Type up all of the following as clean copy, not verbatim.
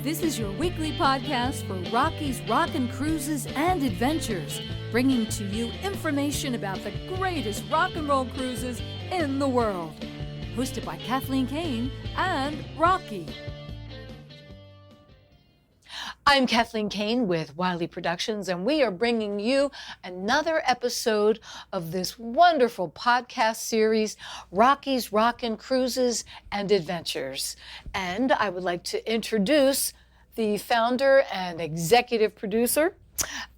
This is your weekly podcast for Rocky's Rockin' Cruises and Adventures, bringing to you information about the greatest rock and roll cruises in the world. Hosted by Kathleen, Kane, and Rocky. I'm Kathleen Kane with Wiley Productions, and we are bringing you another episode of this wonderful podcast series, Rocky's Rockin' Cruises and Adventures. And I would like to introduce the founder and executive producer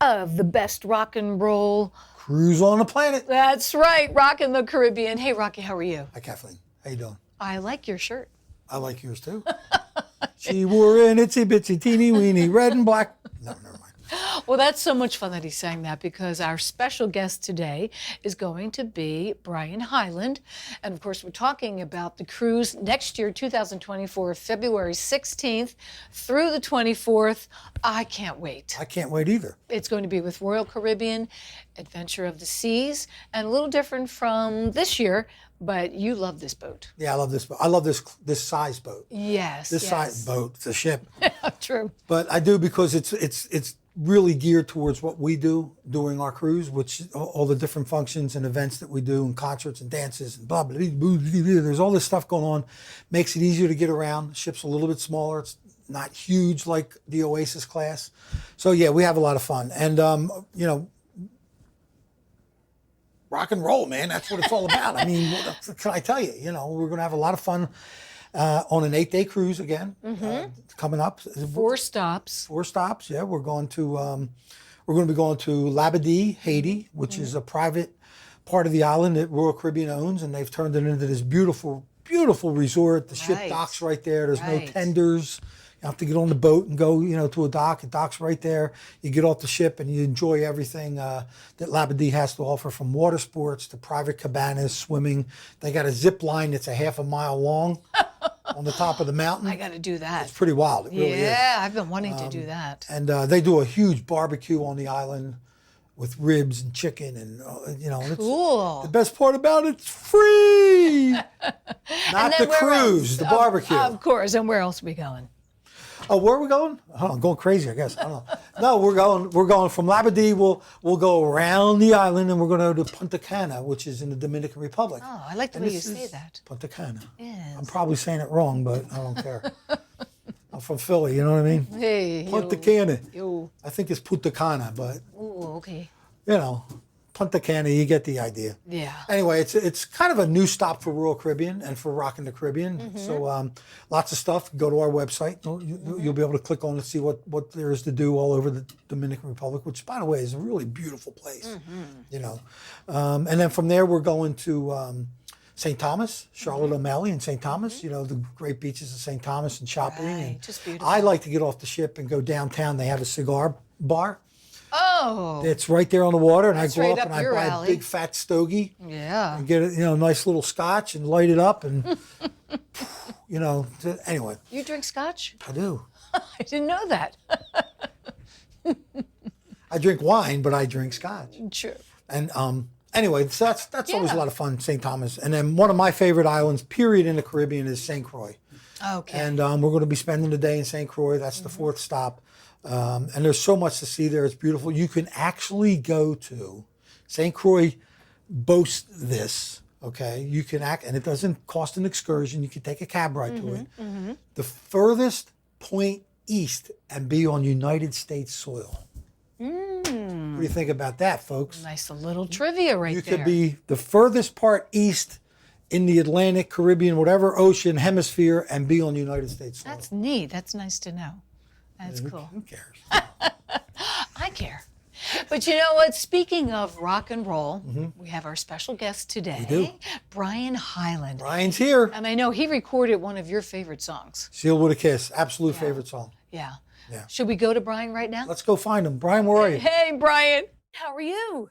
of the best rock and roll cruise on the planet. That's right, Rockin the Caribbean. Hey, Rocky, how are you? Hi, Kathleen. How you doing? I like your shirt. I like yours too. She wore an itsy bitsy teeny weeny red and black. No, never mind. Well, that's so much fun that he's saying that, because our special guest today is going to be Brian Hyland. And of course, we're talking about the cruise next year, 2024, February 16th through the 24th. I can't wait. I can't wait either. It's going to be with Royal Caribbean, Adventure of the Seas, and a little different from this year, but you love this boat. Yeah, I love this boat. I love this size boat. Yes. This size boat, it's a ship. True. But I do, because it's really geared towards what we do during our cruise, which all the different functions and events that we do, and concerts and dances and blah, blah, blah, blah, blah. There's all this stuff going on. Makes it easier to get around. The ship's a little bit smaller. It's not huge like the Oasis class. So yeah, we have a lot of fun. And, rock and roll, man. That's what it's all about. I mean, what can I tell you? We're going to have a lot of fun on an 8-day cruise again, coming up. 4 stops. 4 stops. Yeah, we're going to be going to Labadee, Haiti, which is a private part of the island that Royal Caribbean owns, and they've turned it into this beautiful, beautiful resort. The ship docks right there. There's no tenders. You have to get on the boat and go, to a dock. It docks right there. You get off the ship and you enjoy everything that Labadee has to offer, from water sports to private cabanas, swimming. They got a zip line that's a half a mile long on the top of the mountain. I got to do that. It's pretty wild. It really is. Yeah, I've been wanting to do that. And they do a huge barbecue on the island with ribs and chicken, and Cool. The best part about it's free. Not the cruise, the barbecue. Of course. And where else are we going? Oh, where are we going? I'm going crazy, I guess. I don't know. No, we're going from Labadee. We'll go around the island, and we're going to go to Punta Cana, which is in the Dominican Republic. Oh, I like the way you say that. Punta Cana. Yes. I'm probably saying it wrong, but I don't care. I'm from Philly, you know what I mean? Hey. Punta Cana. Yo. I think it's Punta Cana, but Oh, okay. Punta Cana, you get the idea. Yeah. Anyway, it's kind of a new stop for Royal Caribbean and for Rockin the Caribbean. So lots of stuff. Go to our website. You'll be able to click on and see what there is to do all over the Dominican Republic, which, by the way, is a really beautiful place. And then from there, we're going to St. Thomas, Charlotte O'Malley and St. Thomas, the great beaches of St. Thomas and shopping. Right, And just beautiful. I like to get off the ship and go downtown. They have a cigar bar. Oh. It's right there on the water, and That's I go right up up and I your buy alley. a big fat stogie. Yeah. And get a nice little scotch and light it up, and anyway. You drink scotch? I do. I didn't know that. I drink wine, but I drink scotch. True. And anyway, so that's always a lot of fun, St. Thomas. And then one of my favorite islands, period, in the Caribbean is St. Croix. Okay. And we're going to be spending the day in St. Croix. That's the 4th stop. And there's so much to see there. It's beautiful. You can actually go to St. Croix, boasts this, okay? You can and it doesn't cost an excursion. You can take a cab ride to it. The furthest point east and be on United States soil. What do you think about that, folks? Nice little trivia right You there. could be the furthest part east in the Atlantic, Caribbean, whatever ocean hemisphere, and be on United States soil. That's neat. That's nice to know. That's cool. Who cares? I care. But you know what? Speaking of rock and roll, we have our special guest today, We do. Brian Hyland. Brian's here. And I know he recorded one of your favorite songs. Sealed with a Kiss. Absolute favorite song. Yeah. Yeah. Should we go to Brian right now? Let's go find him. Brian, where are you? Hey, Brian. How are you?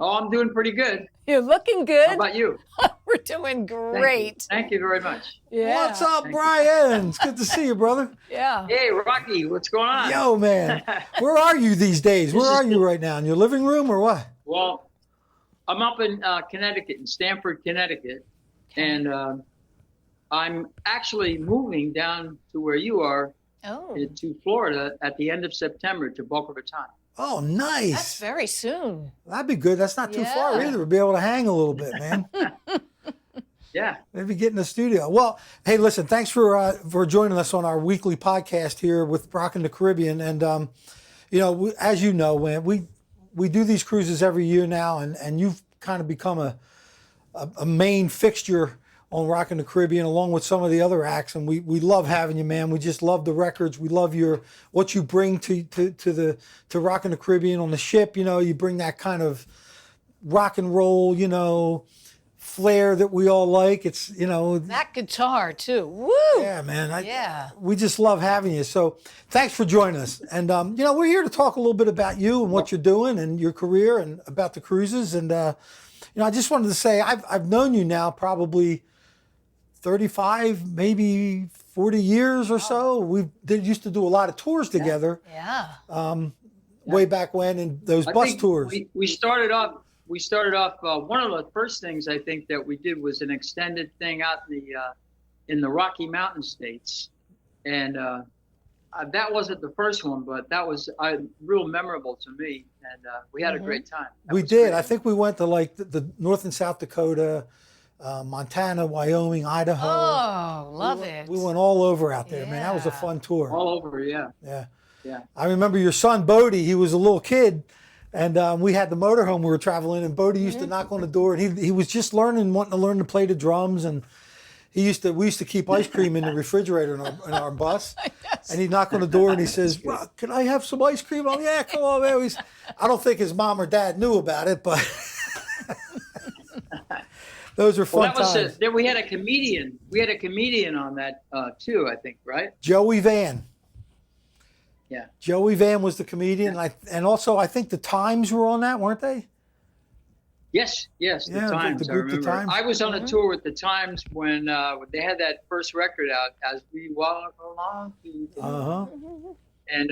Oh, I'm doing pretty good. You're looking good. How about you? We're doing great. Thank you very much. Yeah. What's up, Brian? It's good to see you, brother. Yeah. Hey, Rocky, what's going on? Yo, man. Where are you these days? Where are you right now? In your living room or what? Well, I'm up in Connecticut, in Stamford, Connecticut, and I'm actually moving down to where you are to Florida at the end of September to Boca Raton. Oh, nice. That's very soon. That'd be good. That's not too far Yeah. either. We'll be able to hang a little bit, man. Yeah. Maybe get in the studio. Well, hey, listen, thanks for joining us on our weekly podcast here with Rockin the Caribbean. And, as you know, man, we do these cruises every year now, and you've kind of become a main fixture on Rockin the Caribbean along with some of the other acts. And we love having you, man. We just love the records. We love what you bring to Rockin the Caribbean on the ship. You bring that kind of rock and roll, flair that we all like. It's, That guitar too. Woo! Yeah, man. Yeah. We just love having you. So thanks for joining us. And, we're here to talk a little bit about you and what you're doing and your career and about the cruises. And, I just wanted to say I've known you now probably 35, maybe 40 years or so. We used to do a lot of tours together. Yeah. Way back when, and those bus tours. We started off. One of the first things I think that we did was an extended thing out in the Rocky Mountain states, and that wasn't the first one, but that was real memorable to me, and we had a great time. We did. I think we went to like the North and South Dakota, Montana, Wyoming, Idaho. Oh, love it. We went all over out there, man. That was a fun tour. All over, yeah. Yeah. Yeah. I remember your son, Bodie, he was a little kid, and we had the motorhome we were traveling in, and Bodie used to knock on the door, and he was just wanting to learn to play the drums, and we used to keep ice cream in the refrigerator in our bus. Yes. And he'd knock on the door and he says, "Well, can I have some ice cream?" I'm, "Yeah, come on, man." I don't think his mom or dad knew about it, but those were fun times. Then we had a comedian. We had a comedian on that too, I think, right? Joey Van. Yeah. Joey Van was the comedian, and also I think the Times were on that, weren't they? Yes, the Times. The group, I remember. The Times. I was on a tour with the Times when they had that first record out, "As We Walk Along." And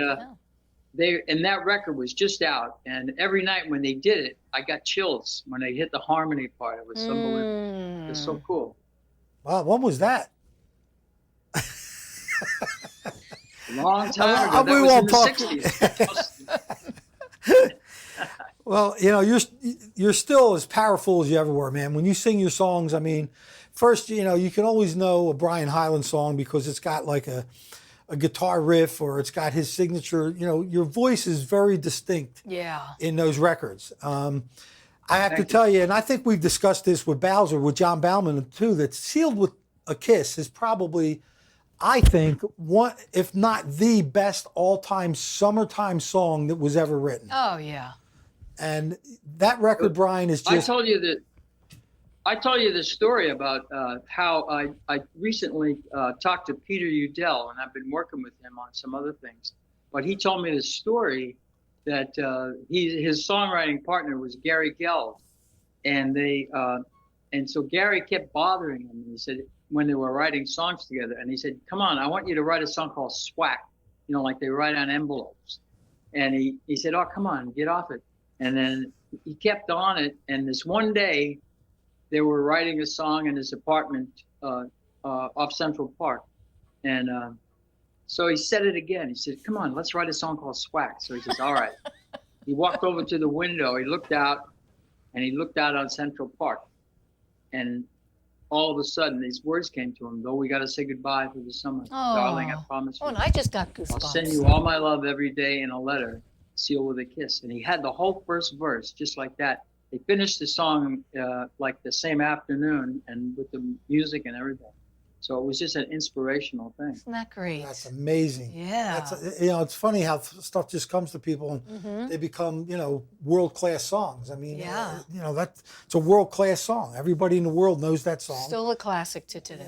and that record was just out, and every night when they did it, I got chills when they hit the harmony part. It was unbelievable. It was so cool. Wow, when was that? A long time ago. We won't talk. In the 60s. Well, you're still as powerful as you ever were, man. When you sing your songs, I mean, first, you can always know a Brian Hyland song because it's got like a guitar riff or it's got his signature. Your voice is very distinct. Yeah. In those records. I have to tell you, and I think we've discussed this with John Bauman too, that "Sealed with a Kiss" is probably, I think, one, if not the best all-time summertime song that was ever written. Oh, yeah. And that record, Brian, is just... I told you the story about how I recently talked to Peter Udell, and I've been working with him on some other things. But he told me this story that his songwriting partner was Gary Gelb, and so Gary kept bothering him. He said, when they were writing songs together, and he said, "Come on, I want you to write a song called Swack," like they write on envelopes. And he said, "Oh, come on, get off it." And then he kept on it, and this one day, they were writing a song in his apartment off Central Park. And so he said it again. He said, "Come on, let's write a song called Swack." So he says, "All right." He walked over to the window. He looked out on Central Park. And all of a sudden, these words came to him: "Though we got to say goodbye for the summer, darling, I promise you. Oh, and I just got goosebumps. I'll send you all my love every day in a letter, sealed with a kiss." And he had the whole first verse just like that. They finished the song like the same afternoon, and with the music and everything. So it was just an inspirational thing. Isn't that great? That's amazing. Yeah. It's funny how stuff just comes to people and they become, world-class songs. I mean, it's a world-class song. Everybody in the world knows that song. Still a classic to today.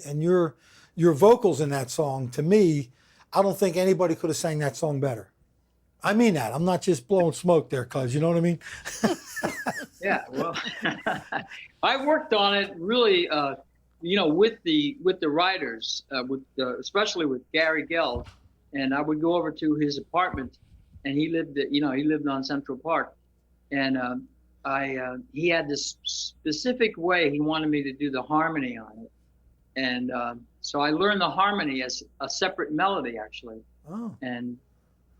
And your vocals in that song, to me, I don't think anybody could have sang that song better. I mean that. I'm not just blowing smoke there, cuz, you know what I mean? Yeah, well, I worked on it really, with the writers, especially with Gary Gelb, and I would go over to his apartment, and he lived on Central Park, and he had this specific way he wanted me to do the harmony on it, And so I learned the harmony as a separate melody, actually. Oh. And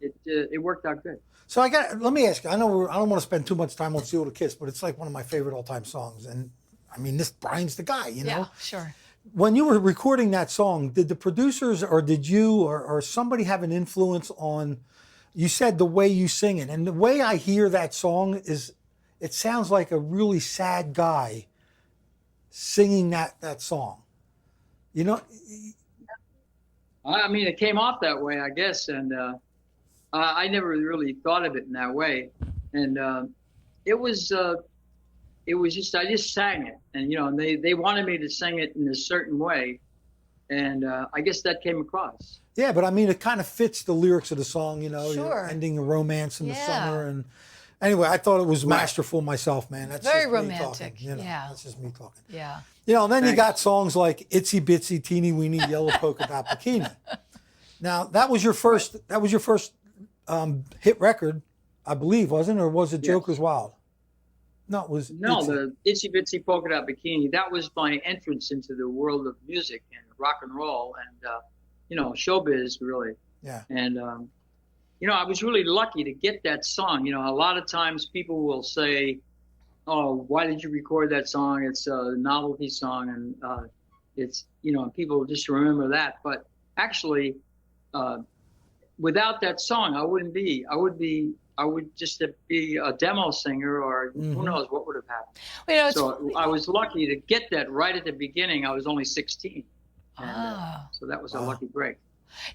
it worked out good. So let me ask you. I know I don't want to spend too much time on "Seal to Kiss," but it's like one of my favorite all-time songs. And I mean, Brian's the guy, you know. Yeah, sure. When you were recording that song, did the producers or did you or somebody have an influence on? You said the way you sing it, and the way I hear that song is, it sounds like a really sad guy singing that song. You know. I mean, it came off that way, I guess, and I never really thought of it in that way. And it was just, I just sang it, and you know, and they wanted me to sing it in a certain way, and I guess that came across. Yeah, but I mean, it kind of fits the lyrics of the song, you know. Sure. You're ending a romance in the summer, and anyway, I thought it was masterful myself, man. That's very just romantic. Me talking, you know, yeah, that's just me talking. Yeah. You know, and then Thanks. you got songs like "Itsy Bitsy Teeny Weeny Yellow Polka Dot Bikini." Now, that was your first. That was your first hit record, I believe, wasn't it? Or was it Joker's Wild? No, it was. No, the Itsy Bitsy Polka Dot Bikini. That was my entrance into the world of music and rock and roll and you know, showbiz, really. Yeah. And you know, I was really lucky to get that song. You know, a lot of times people will say, "Oh, why did you record that song? It's a novelty song," and it's, you know, people just remember that. But actually, without that song, I would just be a demo singer, or who knows what would have happened. Well, you know, So I was lucky to get that right at the beginning. I was only 16. And, so that was a lucky break.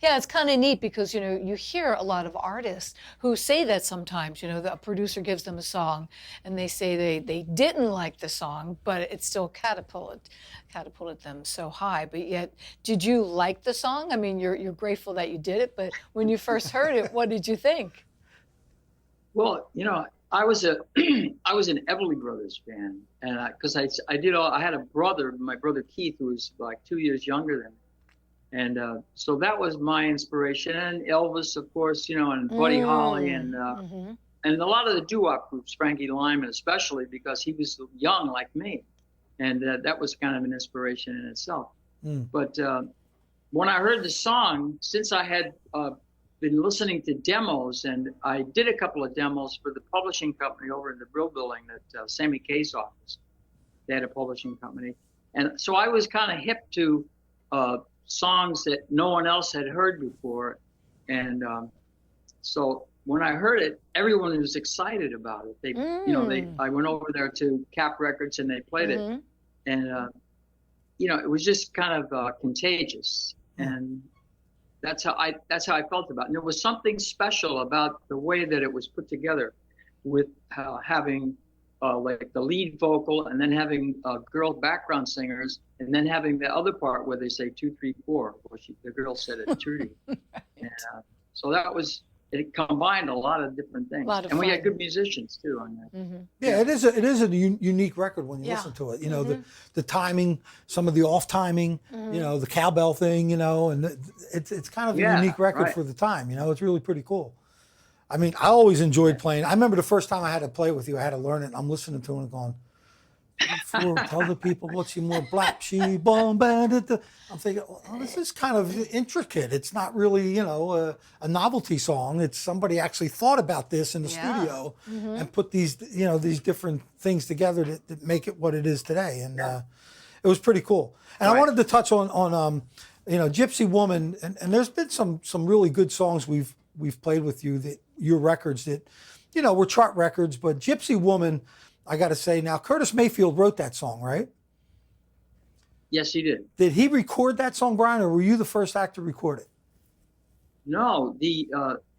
Yeah, it's kind of neat because, you know, you hear a lot of artists who say that sometimes, you know, the producer gives them a song and they say they didn't like the song, but it still catapulted them so high. But yet, did you like the song? I mean, you're grateful that you did it, but when you first heard it, what did you think? Well, you know, I was an Everly Brothers fan, and because I had a brother, my brother Keith, who was like 2 years younger than me. And so that was my inspiration, and Elvis, of course, you know, and Buddy Holly, and a lot of the doo-wop groups, Frankie Lyman especially, because he was young like me, and that was kind of an inspiration in itself. But when I heard the song, since I had been listening to demos, and I did a couple of demos for the publishing company over in the Brill Building at Sammy Kaye's office. They had a publishing company, and so I was kind of hip to songs that no one else had heard before, and so when I heard it, everyone was excited about it. They, you know, I went over there to Cap Records and they played it, and you know, it was just kind of contagious, and that's how I felt about it. And there was something special about the way that it was put together, with having like the lead vocal, and then having girl background singers, and then having the other part where they say 2, 3, 4. Well, the girl said it 2. And, so it combined a lot of different things, and we had good musicians too on that. Yeah, it is a unique record when you listen to it. You know, the timing, some of the off timing, you know, the cowbell thing, you know, and it's kind of a unique record for the time. You know, it's really pretty cool. I mean, I always enjoyed playing. I remember the first time I had to play with you, I had to learn it. And I'm listening to it and going, tell the people what she more black, she bomb. I'm thinking, oh, this is kind of intricate. It's not really, you know, a novelty song. It's somebody actually thought about this in the studio and put these, you know, these different things together to make it what it is today. And it was pretty cool. And I wanted to touch on you know, Gypsy Woman. And there's been some really good songs we've played with you, that your records that, you know, were chart records, but Gypsy Woman, I got to say now, Curtis Mayfield wrote that song, right? Yes, he did. Did he record that song, Brian, or were you the first act to record it? No,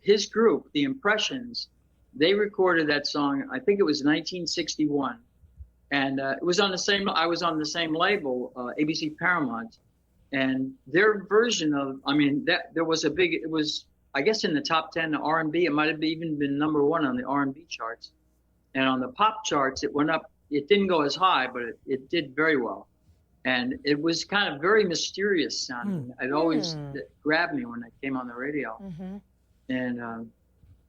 his group, the Impressions, they recorded that song. I think it was 1961, and it was on the same. I was on the same label, ABC Paramount, and their version of. I mean, there was a big. It was, I guess, in the top 10 R&B. It might have even been #1 on the R&B charts. And on the pop charts, it went up. It didn't go as high, but it did very well. And it was kind of very mysterious sounding. It always grabbed me when it came on the radio. And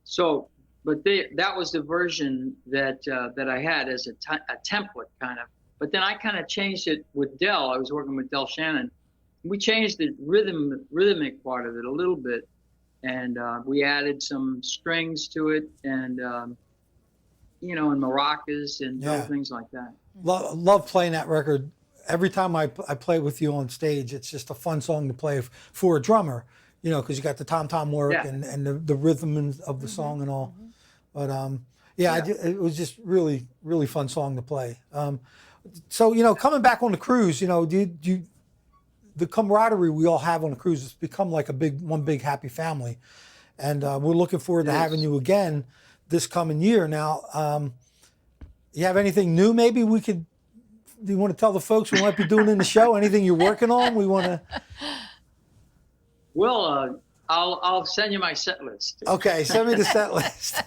so, but that was the version that I had as a template kind of. But then I kind of changed it with Del. I was working with Del Shannon, we changed the rhythmic part of it a little bit, and we added some strings to it, and you know, and maracas and little things like that. Love playing that record. Every time I play with you on stage, it's just a fun song to play for a drummer, you know, because you got the tom-tom work and the rhythm of the song and all. But it was just really, really fun song to play. So, you know, coming back on the cruise, you know, the camaraderie we all have on the cruise has become like one big happy family. And we're looking forward to having you again this coming year. Now, you have anything new maybe do you want to tell the folks we might be doing in the show? Anything you're working on? We want to... Well, I'll send you my set list. Okay, send me the set list.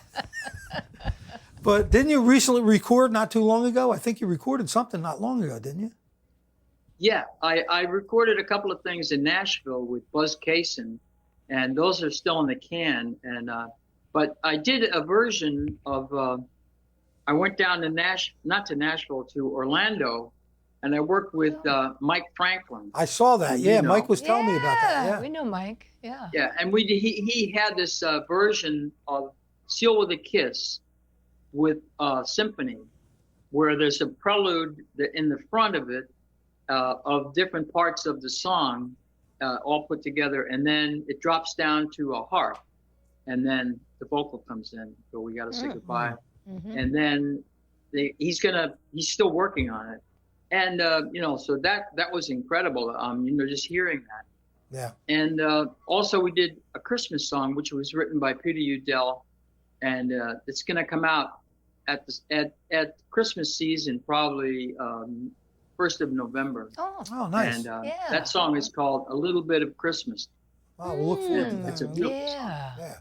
But didn't you recently record not too long ago? I think you recorded something not long ago, didn't you? Yeah, I recorded a couple of things in Nashville with Buzz Cason, and those are still in the can. And but I did a version of. I went down to not to Nashville, to Orlando, and I worked with Mike Franklin. I saw that. Yeah, Mike was telling me about that. Yeah, we know Mike. Yeah. Yeah, and he had this version of "Seal with a Kiss" with symphony, where there's a prelude in the front of it of different parts of the song, all put together, and then it drops down to a harp, and then the vocal comes in. So we got to say goodbye. Mm-hmm. And then he's still working on it, and you know, so that was incredible. You know, just hearing that. Yeah. And also we did a Christmas song, which was written by Peter Udell, and it's going to come out at Christmas season, probably 1st of November. Oh, nice. And that song is called "A Little Bit of Christmas." Oh, we'll look forward to that. It's a beautiful song. Yeah.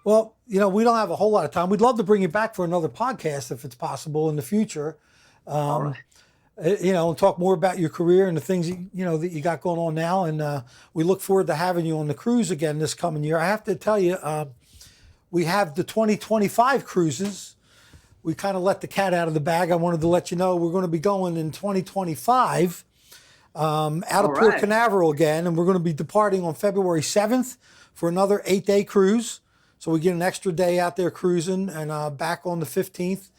Well, you know, we don't have a whole lot of time. We'd love to bring you back for another podcast if it's possible in the future. All right. You know, and talk more about your career and the things that you got going on now. And we look forward to having you on the cruise again this coming year. I have to tell you, we have the 2025 cruises. We kind of let the cat out of the bag. I wanted to let you know we're going to be going in 2025 out of Port Canaveral again, and we're going to be departing on February 7th for another 8-day cruise. So we get an extra day out there cruising, and back on the 15th.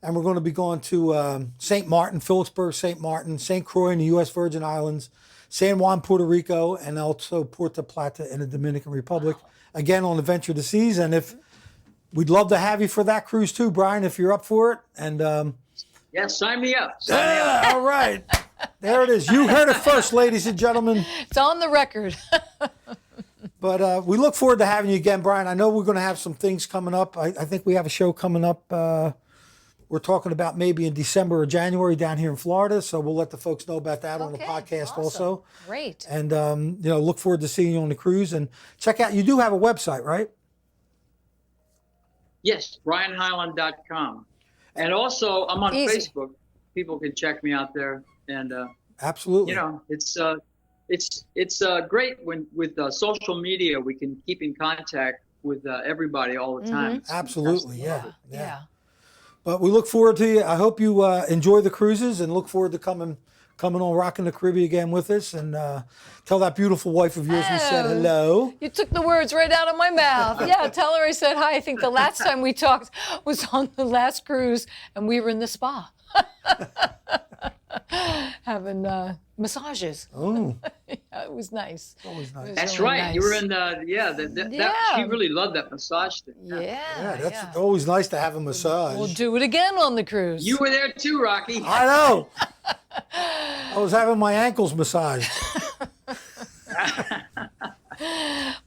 And we're going to be going to St. Martin, Phillipsburg, St. Martin, St. Croix in the U.S. Virgin Islands, San Juan, Puerto Rico, and also Puerto Plata in the Dominican Republic. Again, on the Venture the Seas. And we'd love to have you for that cruise too, Brian, if you're up for it. And yeah, sign me up. All right. There it is. You heard it first, ladies and gentlemen. It's on the record. But we look forward to having you again, Brian. I know we're going to have some things coming up. I think we have a show coming up. We're talking about maybe in December or January down here in Florida. So we'll let the folks know about that on the podcast also. Great. And, look forward to seeing you on the cruise. And check out, you do have a website, right? Yes, brianhyland.com. And also, I'm on Facebook. People can check me out there. And absolutely. You know, it's great with social media. We can keep in contact with everybody all the time. Mm-hmm. Absolutely, yeah. But we look forward to you. I hope you enjoy the cruises and look forward to coming on Rockin the Caribbean again with us. And tell that beautiful wife of yours we said hello. You took the words right out of my mouth. Yeah, tell her I said hi. I think the last time we talked was on the last cruise, and we were in the spa. Having massages. Oh, yeah, it was nice. Always nice. That's really right. Nice. You were in the she really loved that massage thing. Yeah, that's always nice to have a massage. We'll do it again on the cruise. You were there too, Rocky. I know. I was having my ankles massaged.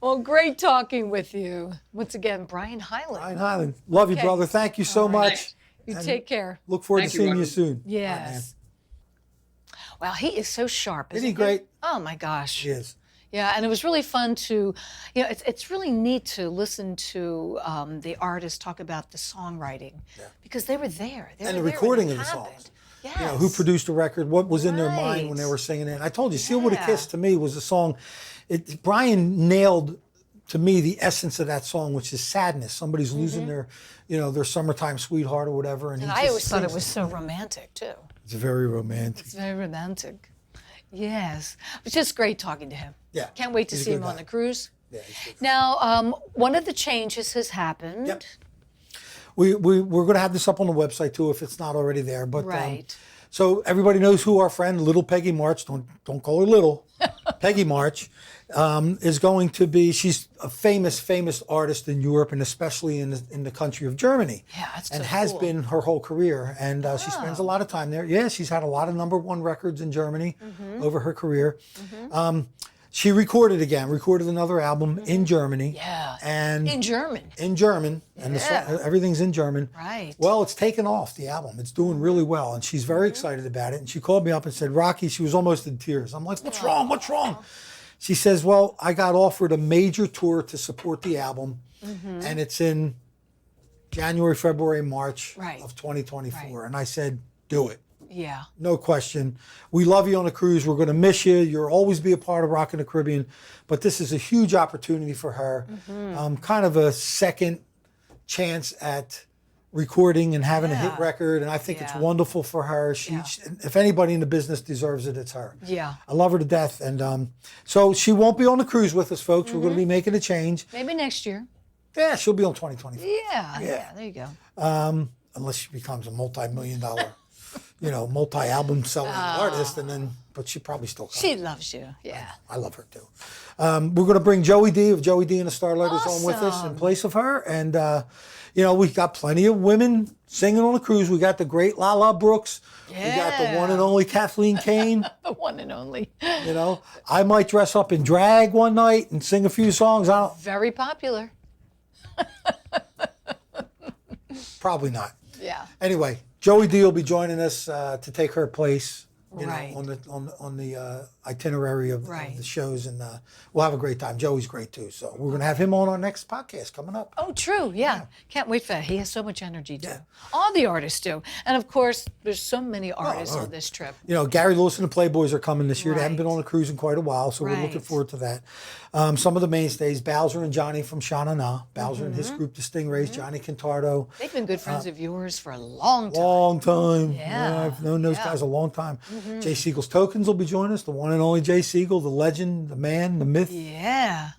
Well, great talking with you. Once again, Brian Hyland. Brian Hyland. Love you, brother. Thank you so much. You take care. Look forward to seeing you soon. Yes. Wow, he is so sharp. Isn't he great? Oh my gosh. He is. Yeah, and it was really fun to, it's really neat to listen to the artists talk about the songwriting because they were there. And the recording of the songs. Yes. You know, who produced the record, what was in their mind when they were singing it. I told you, Seal with a Kiss to me was a song, Brian nailed to me the essence of that song, which is sadness. Somebody's losing their summertime sweetheart or whatever. And I always thought it was so romantic too. It's very romantic. It's very romantic. Yes. It's just great talking to him. Yeah. Can't wait to He's a see good him on guy. the cruise. Yeah, he's good. Now, one of the changes has happened. Yep. We're going to have this up on the website too if it's not already there. But Right. so everybody knows who our friend Little Peggy March, don't call her Little, Peggy March, is going to be. She's a famous artist in Europe and especially in the country of Germany. Yeah, that's and so has cool. been her whole career. And she spends a lot of time there. Yeah, she's had a lot of #1 records in Germany over her career. She recorded another album in Germany. Yeah. And In German. in German, and Yeah. everything's in German. Right. Well, it's taken off, the album. It's doing really well, and she's very excited about it. And she called me up and said, Rocky, she was almost in tears. I'm like, what's wrong? What's wrong? She says, well, I got offered a major tour to support the album, and it's in January, February, March Right. of 2024. Right. And I said, do it. Yeah. No question. We love you on the cruise. We're going to miss you. You'll always be a part of Rockin the Caribbean. But this is a huge opportunity for her. Kind of a second chance at recording and having a hit Yeah. record. And I think it's Yeah. wonderful for her. She, if anybody in the business deserves it, it's her. Yeah. I love her to death. And so she won't be on the cruise with us, folks. We're going to be making a change. Maybe next year. Yeah, she'll be on 2024. Yeah. There you go. Unless she becomes a multi-million-dollar, multi-album selling artist, but she probably still comes. She loves you. Yeah. I love her too. We're going to bring Joey D of Joey D and the Starlighters on with us in place of her, and we've got plenty of women singing on the cruise. We got the great Lala Brooks. We got the one and only Kathleen Kane. The one and only. I might dress up in drag one night and sing a few songs. Very popular. Probably not. Yeah. Anyway, Joey D will be joining us to take her place, Right. on the itinerary of Right. the shows, and we'll have a great time. Joey's great too, so we're going to have him on our next podcast coming up. Oh, true. Yeah. Can't wait for that. He has so much energy too. All the artists do. And of course, there's so many artists on this trip. Gary Lewis and the Playboys are coming this year. They haven't been Right. on a cruise in quite a while, so we're looking Right. forward to that. Some of the mainstays, Bowser and Johnny from Sha Na Na. Bowser and his group, the Stingrays, Johnny Cantardo. They've been good friends of yours for a long time. Long time. Yeah. I've known those guys a long time. Jay Siegel's Tokens will be joining us, the one and only Jay Siegel, the legend, the man, the myth. Yeah.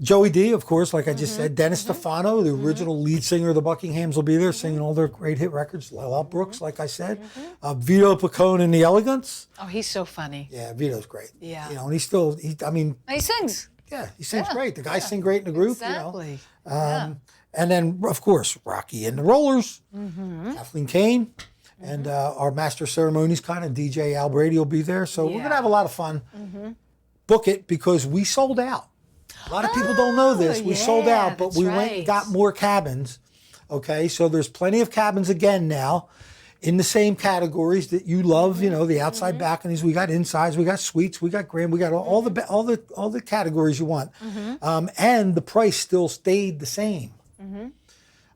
Joey D, of course, like I just said. Dennis Stefano, the original lead singer of the Buckinghams, will be there singing all their great hit records. Lala Brooks, like I said. Vito Picone and the Elegance. Oh, he's so funny. Yeah, Vito's great. Yeah. And he's still, He sings. he sings great. The guys sing great in the group. Exactly. And then, of course, Rocky and the Rollers, Kathleen Kane, and our master of ceremonies kind of DJ Al Brady will be there. So we're going to have a lot of fun. Book it because we sold out. A lot of people don't know this. We sold out, but that's we went and got more cabins. Okay, so there's plenty of cabins again now in the same categories that you love. The outside balconies. We got insides. We got suites. We got grand. We got all the categories you want. And the price still stayed the same.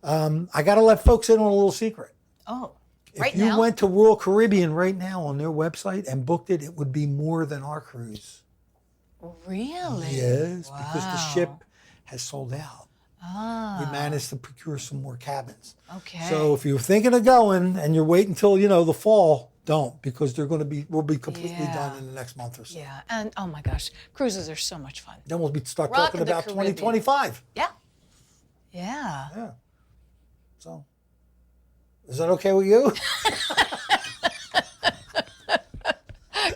I got to let folks in on a little secret. Oh, If you went to Royal Caribbean right now on their website and booked it, it would be more than our cruise. Really? Yes, because the ship has sold out. Ah. We managed to procure some more cabins. Okay. So if you're thinking of going and you're waiting until the fall, don't, because we'll be completely done in the next month or so. Yeah, and oh my gosh, cruises are so much fun. Then we'll start Rockin' talking the about Caribbean. 2025. Yeah. Yeah. Yeah. So, is that okay with you?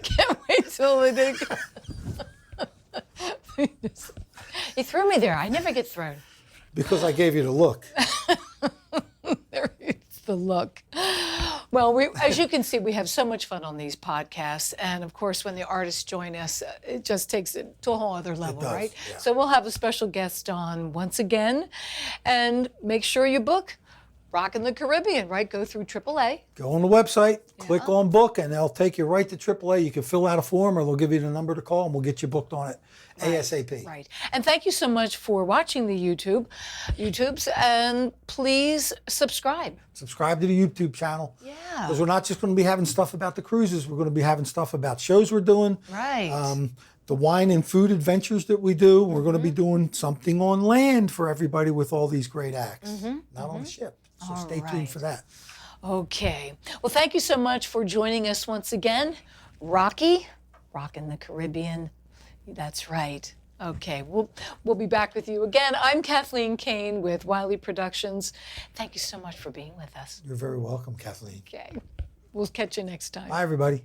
Can't wait till we do. He threw me there. I never get thrown. Because I gave you the look. There is the look. Well, as you can see, we have so much fun on these podcasts. And of course, when the artists join us, it just takes it to a whole other level, does, right? yeah. So we'll have a special guest on once again. And make sure you book Rockin the Caribbean, right? Go through AAA. Go on the website, click on book, and they'll take you right to AAA. You can fill out a form or they'll give you the number to call and we'll get you booked on it ASAP. Right. And thank you so much for watching the YouTubes. And please subscribe. Subscribe to the YouTube channel. Yeah. Because we're not just going to be having stuff about the cruises. We're going to be having stuff about shows we're doing. Right. The wine and food adventures that we do. We're going to be doing something on land for everybody with all these great acts. Not on the ship. So stay tuned for that. Okay. Well, thank you so much for joining us once again. Rockin the Caribbean. That's right. Okay, we'll be back with you again. I'm Kathleen Kane with Wiley Productions. Thank you so much for being with us. You're very welcome, Kathleen. Okay. We'll catch you next time. Bye, everybody.